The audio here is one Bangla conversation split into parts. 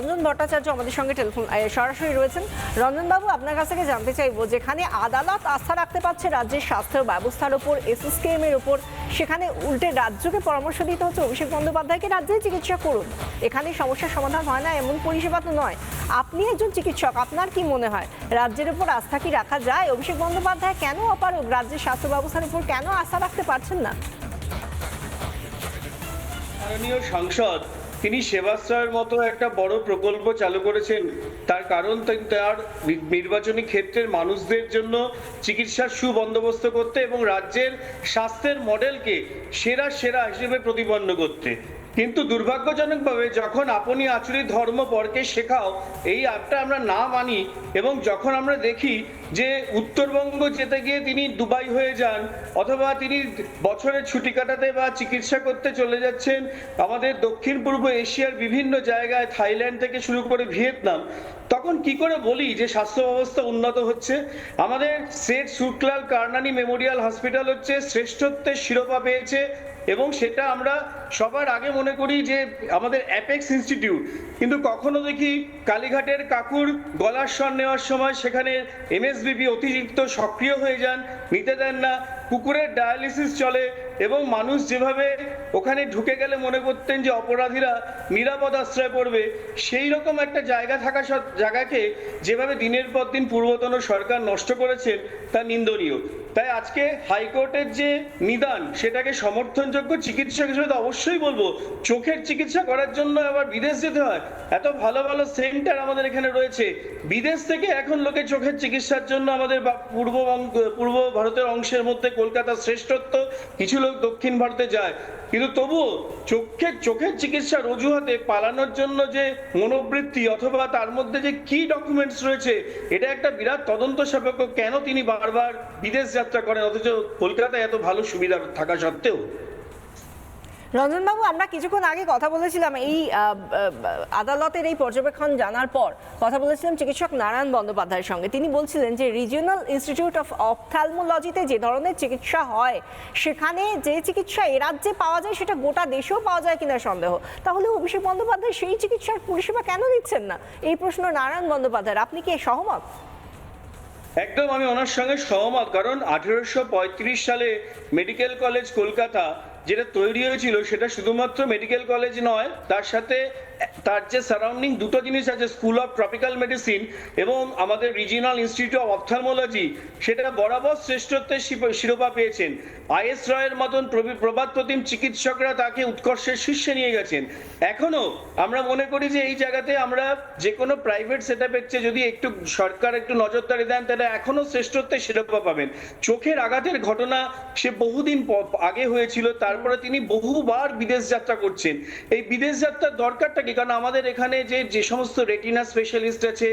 রঞ্জন ভট্টাচার্য আমাদের সঙ্গে টেলিফোন সরাসরি রয়েছেন। রঞ্জনবাবু, আপনার কাছ থেকে জানতে চাইবো, যেখানে আদালত আস্থা রাখতে পারছে রাজ্যের স্বাস্থ্য ব্যবস্থার ওপর, এসএসকেএম এর ওপর, সেখানে উল্টে রাজ্যকে পরামর্শ দিতে হচ্ছে অভিষেক বন্দ্যোপাধ্যায়কে রাজ্যে চিকিৎসা করুন, এখানে সমস্যার সমাধান হয় না এমন পরিষেবা তো নয়। আপনি একজন চিকিৎসক, আপনার কি মনে হয় রাজ্যের উপর আস্থা কি রাখা যায়? অভিষেক বন্দ্যোপাধ্যায় কেন অপারগ? রাজ্যের স্বাস্থ্য ব্যবস্থার উপর কেন আস্থা রাখতে পারছেন না? মাননীয় সাংসদ তিনি সেবাশ্রয়ের মতো একটা বড় প্রকল্প চালু করেছেন, তার কারণ তার নির্বাচনী ক্ষেত্রের মানুষদের জন্য চিকিৎসার সুবন্দোবস্ত করতে এবং রাজ্যের স্বাস্থ্যের মডেলকে সেরা সেরা হিসেবে প্রতিপন্ন করতে। কিন্তু দুর্ভাগ্যজনকভাবে যখন আপনি আচুরি ধর্ম পরকে শেখাও এই অ্যাপটা আমরা না মানি এবং যখন আমরা দেখি যে উত্তরবঙ্গ যেতে গিয়ে তিনি দুবাই হয়ে যান অথবা তিনি বছরের ছুটি কাটাতে বা চিকিৎসা করতে চলে যাচ্ছেন আমাদের দক্ষিণ পূর্ব এশিয়ার বিভিন্ন জায়গায়, থাইল্যান্ড থেকে শুরু করে ভিয়েতনাম, তখন কি করে বলি যে স্বাস্থ্য ব্যবস্থা উন্নত হচ্ছে? আমাদের সেট সুটলাল কারনানি মেমোরিয়াল হসপিটাল হচ্ছে শ্রেষ্ঠত্বের শিরোপা পেয়েছে এবং সেটা আমরা সবার আগে মনে করি যে আমাদের অ্যাপেক্স ইনস্টিটিউট, কিন্তু কখনো দেখি কালীঘাটের কাকুর গলার স্বর নেওয়ার সময় সেখানে এমএসবিপি অতিরিক্ত সক্রিয় হয়ে যান, নিতে দেন না, কুকুরের ডায়ালিসিস চলে এবং মানুষ যেভাবে ওখানে ঢুকে গেলে মনে করতেন যে অপরাধীরা নিরাপদ আশ্রয় পড়বে, সেই রকম একটা জায়গা থাকা জায়গাকে যেভাবে দিনের পর দিন পূর্বতন সরকার নষ্ট করেছেন তা নিন্দনীয়। তাই আজকে হাইকোর্টের যে নিদান সেটাকে সমর্থনযোগ্য চিকিৎসক হিসেবে অবশ্যই বলবো, চোখের চিকিৎসা করার জন্য আবার বিদেশ যেতে হয়? এত ভালো ভালো সেন্টার আমাদের এখানে রয়েছে, বিদেশ থেকে এখন লোকে চোখের চিকিৎসার জন্য আমাদের পূর্ব ভারতের অংশের মধ্যে কলকাতা শ্রেষ্ঠত্ব, কিছু লোক দক্ষিণ ভারতে যায়, কিন্তু তবুও চোখের চিকিৎসার অজুহাতে পালানোর জন্য যে মনোবৃত্তি অথবা তার মধ্যে যে কি ডকুমেন্টস রয়েছে, এটা একটা বিরাট তদন্ত সাপেক্ষ। কেন তিনি বারবার বিদেশ যাত্রা করেন অথচ কলকাতায় এত ভালো সুবিধা থাকা সত্ত্বেও? রঞ্জনবাবু, আমরা কিছুক্ষণ আগে কথা বলেছিলাম এই আদালতের এই পর্যবেক্ষণ জানার পর কথা বলেছিলাম চিকিৎসক নারায়ণ বন্দ্যোপাধ্যায়ের সঙ্গে। তিনি বলছিলেন যে রিজিওনাল ইনস্টিটিউট অফ অপথ্যালমোলজিতে যে ধরনের চিকিৎসা হয়, সেখানে যে চিকিৎসা এ রাজ্যে পাওয়া যায় সেটা গোটা দেশেও পাওয়া যায় কিনা সন্দেহ। তাহলে অভিষেক বন্দ্যোপাধ্যায় সেই চিকিৎসার পরিষেবা কেন দিচ্ছেন না? এই প্রশ্ন নারায়ণ বন্দ্যোপাধ্যায়ের। আপনি কি সহমত? একদম, আমি ওনার সঙ্গে সহমত। কারণ 1835 সালে মেডিকেল কলেজ কলকাতা যেটা তৈরি হয়েছিল সেটা শুধুমাত্র মেডিকেল কলেজ নয়, তার সাথে তার যে সারাউন্ডিং দুটো জিনিস আছে, স্কুল অফ ট্রপিক্যাল মেডিসিন এবং আমাদের রিজিওনাল ইনস্টিটিউট অফ অপথ্যালমোলজি, সেটা বরাবর শ্রেষ্ঠত্বের শিরোপা পেয়েছেন। আইএস রয়ের মতন প্রবাদ প্রতিম চিকিৎসকরা তাকে উৎকর্ষের শীর্ষে নিয়ে গেছেন। এখনো আমরা মনে করি যে এই জায়গাতে আমরা যে কোনো প্রাইভেট সেটআপের চেয়ে যদি একটু সরকার একটু নজরদারি দেন তাহলে এখনো শ্রেষ্ঠত্বের শিরোপা পাবেন। চোখের আঘাতের ঘটনা সে বহুদিন আগে হয়েছিল, তারপরে তিনি বহুবার বিদেশ যাত্রা করছেন। এই বিদেশ যাত্রার দরকারটা কি? কারণ আমাদের এখানে যে সমস্ত রেটিনা স্পেশালিস্ট আছে,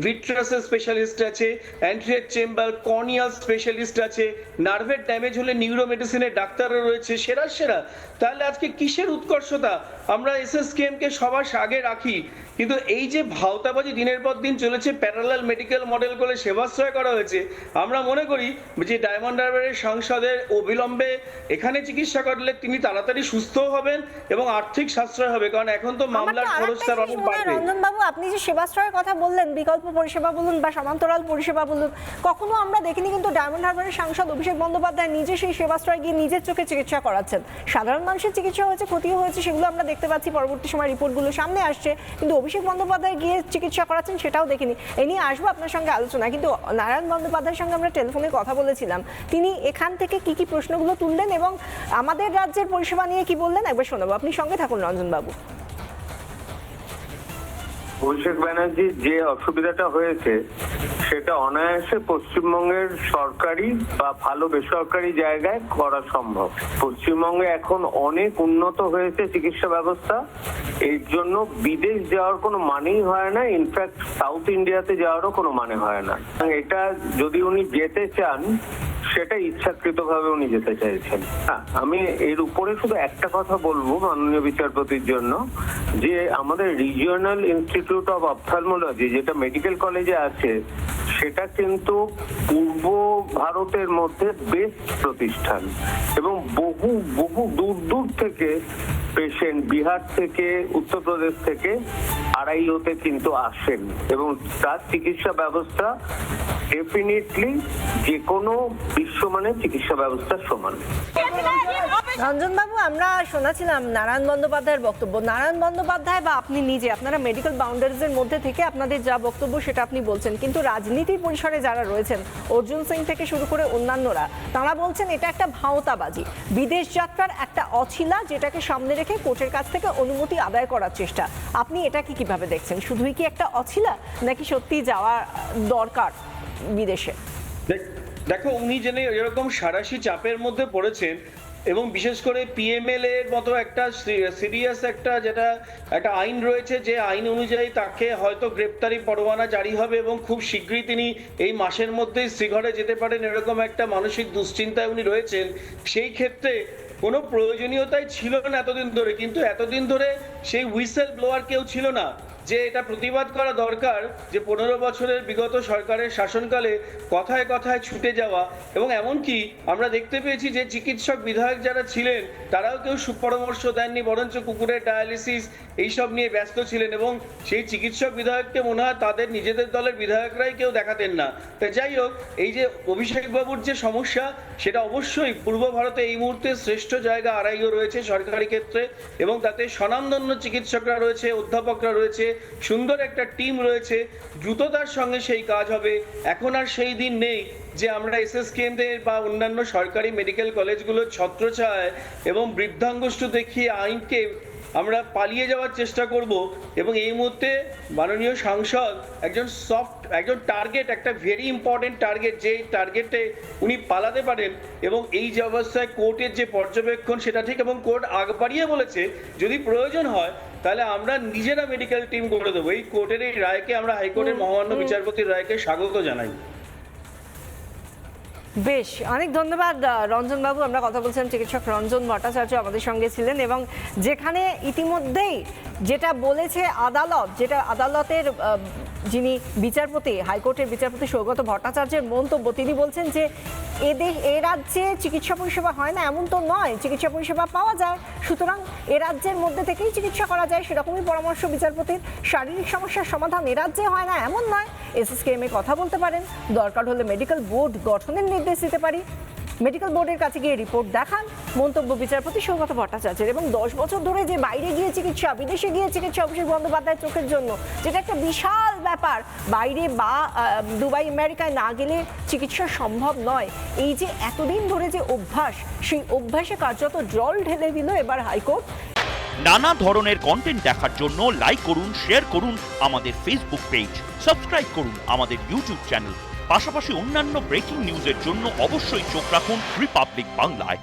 ভিট্রাসের স্পেশালিস্ট আছে, অ্যান্টিরিয়র চেম্বার কর্নিয়াল স্পেশালিস্ট আছে, নার্ভের ড্যামেজ হলে নিউরো মেডিসিনের ডাক্তাররা রয়েছে সেরা সেরা। তাহলে আজকে কিসের উৎকর্ষতা? আমরা এসএসকেএম কে সবার আগে রাখি, কিন্তু এই যে ভাওতাবাজি দিনের পর দিন চলেছে, প্যারালাল মেডিকেল মডেল করে সেবাশ্রয় করা হয়েছে। আমরা মনে করি যে ডায়মন্ড হারবারের সাংসদের অবিলম্বে এখানে চিকিৎসা করলে তিনি তাড়াতাড়ি সুস্থ হবেন এবং আর্থিক সাশ্রয় হবে, কারণ এখন তো মামলার খরচ তার অনেক বাড়বে। রঞ্জনবাবু, আপনি যে সেবাশ্রয়ের কথা বললেন, বিকল্প পরিষেবা বলুন বা সমান্তরাল পরিষেবা বলুন, কখনো আমরা দেখিনি কিন্তু ডায়মন্ড হারবারের সাংসদ অভিষেক বন্দ্যোপাধ্যায় নিজে সেই সেবাশ্রয় গিয়ে নিজের চোখে চিকিৎসা করাচ্ছেন। সাধারণ মানুষের চিকিৎসা হয়েছে, ক্ষতিও হয়েছে, সেগুলো আমরা দেখতে পাচ্ছি, পরবর্তী সময় রিপোর্টগুলো সামনে আসছে, কিন্তু অভিষেক বন্দ্যোপাধ্যায় গিয়ে চিকিৎসা করাচ্ছেন সেটাও দেখিনি। এ নিয়ে আসবো আপনার সঙ্গে আলোচনা, কিন্তু নারায়ণ বন্দ্যোপাধ্যায়ের সঙ্গে আমরা টেলিফোনে কথা বলেছিলাম। তিনি এখান থেকে কি কি প্রশ্নগুলো তুললেন এবং আমাদের রাজ্যের পরিষেবা নিয়ে কি বললেন একবার শোনাবো। আপনি সঙ্গে থাকুন রঞ্জনবাবু। অভিষেক ব্যানার্জির যে অসুবিধাটা হয়েছে সেটা অনায়াসে পশ্চিমবঙ্গের সরকারি বা ভালো বেসরকারি জায়গায় করা সম্ভব। পশ্চিমবঙ্গে এখন অনেক উন্নত হয়েছে চিকিৎসা ব্যবস্থা, এর জন্য বিদেশ যাওয়ার কোনো মানেই হয় না, ইনফ্যাক্ট সাউথ ইন্ডিয়াতে যাওয়ারও কোনো মানে হয় না। এটা যদি উনি যেতে চান সেটা ইচ্ছাকৃতভাবে উনি যেতে চাইছেন। হ্যাঁ, আমি এর উপরে শুধু একটা কথা বলবো মাননীয় বিচারপতির জন্য, যে আমাদের রিজিওনাল ইনস্টিটিউট অফ অপথ্যালমোলজি যেটা মেডিকেল কলেজে আছে সেটা কিন্তু পূর্ব ভারতের মধ্যে বেস্ট প্রতিষ্ঠান এবং বহু বহু বহু দূর দূর থেকে পেশেন্ট বিহার থেকে উত্তরপ্রদেশ থেকে আড়াইওতে কিন্তু আসেন এবং তার চিকিৎসা ব্যবস্থা ডেফিনেটলি যে কোনো বিশ্বমানের চিকিৎসা ব্যবস্থার সমান। রঞ্জনবাবু, আমরা শোনাছিলাম নারায়ণ বন্দ্যোপাধ্যায়ের বক্তব্য। নারায়ণ বন্দ্যোপাধ্যায় বা আপনি নিজে, আপনারা মেডিকেল বাউন্ডারিজের মধ্যে থেকে আপনাদের যা বক্তব্য সেটা আপনি বলছেন, কিন্তু রাজনীতির পরিসরে যারা রয়েছেন, অর্জুন সিং থেকে শুরু করে অন্যান্যরা, তারা বলছেন এটা একটা ভাঁওতাবাজি, বিদেশ যাত্রার একটা অছিলা, যেটাকে সামনে রেখে কোর্টের কাছ থেকে অনুমতি আদায় করার চেষ্টা। আপনি এটাকে কিভাবে দেখছেন? শুধুই কি একটা অছিলা, নাকি সত্যি যাওয়া দরকার বিদেশে? দেখো, উনি জেনে এরকম সাঁড়াশি চাপের মধ্যে পড়েছেন এবং বিশেষ করে পিএমএল এর মতো একটা সিরিয়াস একটা আইন রয়েছে, যে আইন অনুযায়ী তাকে হয়তো গ্রেপ্তারি পরোয়ানা জারি হবে এবং খুব শীঘ্রই তিনি এই মাসের মধ্যেই শ্রীঘরে যেতে পারেন, এরকম একটা মানসিক দুশ্চিন্তায় উনি রয়েছেন। সেই ক্ষেত্রে কোনো প্রয়োজনীয়তাই ছিল না এতদিন ধরে, কিন্তু এতদিন ধরে সেই হুইসেল ব্লোয়ার কেউ ছিল না যে এটা প্রতিবাদ করা দরকার, যে 15 বছরের বিগত সরকারের শাসনকালে কথায় কথায় ছুটে যাওয়া। এবং এমনকি আমরা দেখতে পেয়েছি যে চিকিৎসক বিধায়ক যারা ছিলেন তারাও কেউ সুপরামর্শ দেননি, বরঞ্চ কুকুরের ডায়ালিসিস এইসব নিয়ে ব্যস্ত ছিলেন এবং সেই চিকিৎসক বিধায়ককে মনে হয় তাদের নিজেদের দলের বিধায়করাই কেউ দেখাতেন না। তাই যাই হোক, এই যে অভিষেক বাবুর যে সমস্যা, সেটা অবশ্যই পূর্ব ভারতে এই মুহূর্তে শ্রেষ্ঠ জায়গা আড়াইও রয়েছে সরকারি ক্ষেত্রে, এবং তাতে স্বনামধন্য চিকিৎসকরা রয়েছে, অধ্যাপকরা রয়েছে, সুন্দর একটা টিম রয়েছে, দ্রুততার সঙ্গে সেই কাজ হবে। এখন আর সেই দিন নেই যে আমরা এসএসকেএমদের বা অন্যান্য সরকারি মেডিকেল কলেজগুলোর ছত্রছায়ায় এবং বৃদ্ধাঙ্গুষ্ঠ দেখিয়ে আইনকে আমরা পালিয়ে যাওয়ার চেষ্টা করব। এবং এই মুহূর্তে মাননীয় সাংসদ একজন টার্গেট, একটা ভেরি ইম্পর্টেন্ট টার্গেট, যে টার্গেটে উনি পালাতে পারেন। এবং এই যে অবস্থায় কোর্টের যে পর্যবেক্ষণ সেটা ঠিক, এবং কোর্ট আগ বাড়িয়ে বলেছে যদি প্রয়োজন হয় তাহলে আমরা নিজেরা মেডিকেল টিম করে দেবো। এই কোর্টের এই রায়কে, আমরা হাইকোর্টের মহামান্য বিচারপতির রায়কে স্বাগত জানাই। বেশ, অনেক ধন্যবাদ রঞ্জনবাবু। আমরা কথা বলছিলাম, চিকিৎসক রঞ্জন ভট্টাচার্য আমাদের সঙ্গে ছিলেন, এবং যেখানে ইতিমধ্যেই যেটা বলেছে আদালত, যেটা আদালতের যিনি বিচারপতি, হাইকোর্টের বিচারপতি সৌগত ভট্টাচার্যের মন্তব্য, তিনি বলছেন যে এ রাজ্যে চিকিৎসা পরিষেবা হয় না এমন তো নয়, চিকিৎসা পরিষেবা পাওয়া যায়, সুতরাং এ রাজ্যের মধ্যে থেকেই চিকিৎসা করা যায়, সেরকমই পরামর্শ বিচারপতির। শারীরিক সমস্যার সমাধান এ রাজ্যে হয় না এমন নয়, এসএসকেএম এ কথা বলতে পারেন, দরকার হলে মেডিকেল বোর্ড গঠনের নির্দেশ দিতে পারি, মেডিকেল বোর্ডের কাছে গিয়ে রিপোর্ট দেখান, মন্তব্য বিচারপতি সৌগত ভট্টাচার্যের। এবং 10 বছর ধরে যে বাইরে গিয়ে চিকিৎসা, বিদেশে গিয়ে চিকিৎসা অভিষেক বন্দ্যোপাধ্যায়ের চোখের জন্য, যেটা একটা বিশাল ব্যাপার, বাইরে বা দুবাই আমেরিকায় না গেলে চিকিৎসা সম্ভব নয়, এই যে এতদিন ধরে যে অভ্যাস, সেই অভ্যাসে কার্যত জল ঢেলে দিল এবার হাইকোর্ট। নানা ধরনের কন্টেন্ট দেখার জন্য লাইক করুন, শেয়ার করুন আমাদের ফেসবুক পেজ, সাবস্ক্রাইব করুন আমাদের ইউটিউব চ্যানেল। পাশাপাশি অন্যান্য ব্রেকিং নিউজের জন্য অবশ্যই চোখ রাখুন রিপাবলিক বাংলায়।